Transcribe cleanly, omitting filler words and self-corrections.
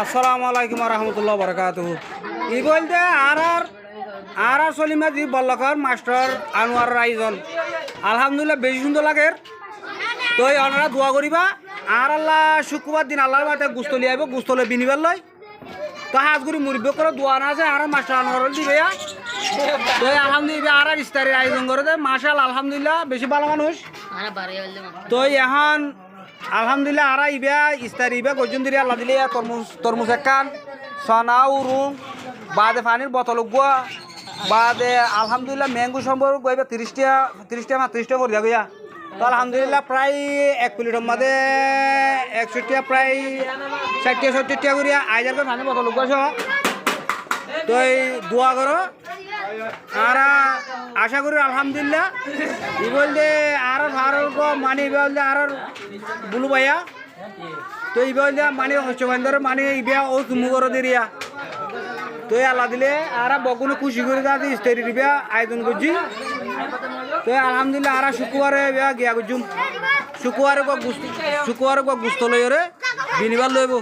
আসসালামু আলাইকুম রহমতুল্লাহ বরকাতুহু ই বলতে আর সলিমা জি বল্লকর মাস্টার আনোয়ার আয়োজন আলহামদুলিল্লাহ বেশি সুন্দর লাগে তো ওনারা দোয়া করিবা আর আল্লাহ শুক্রবার দিন আল্লাহর মাঠে গুস্ত লিয়ে আইব গুস্ত লিয়ে বিনিবার লয় তো হাজ করে মুরব্বী করে দোয়া না আছে আর মাস্টার আনোয়ার দিবে তো আলহামদুলিল্লাহ আর ইস্তারের আয়োজন করে দেয় মাশাল আলহামদুলিল্লাহ বেশি ভালো মানুষ তো এখন আলহামদুলিল্লাহ আর ইবা ইস্তার ইবা গর্জন দিলে আল্লাহ দিলে তরমুজ একান সনাউ রুম বাদে পানির বোতল গুয়া বাদে আলহামদুলিল্লাহ ম্যাঙ্গো সম্পর্ক গইবা 30টা করে দিয়া তো আলহামদুলিল্লাহ প্রায় 1 প্লেটের মধ্যে 160 প্রায় 60-70 করিয়া আইজার করে পানির বোতল গুয়া সহ তো দোয়া করো আর আশা করি আলহামদুলিল্লাহ ই বলতে আর ভারত মানি বলতে আর বুলু ভাইয়া তো এই বলতে মানি হস্তবান্ধর মানে ইবিয়া ও তুমি করে দিরিয়া তো আল্লাহ দিলে আর বগুনে খুশি করে দাদি স্টেরি দিবা আয়োজন করছি তো আলহামদুলিল্লাহ আর শুক্রবারে গিয়া করছুম শুক্রবারে গুস্ত লই রে বিনিবার লইব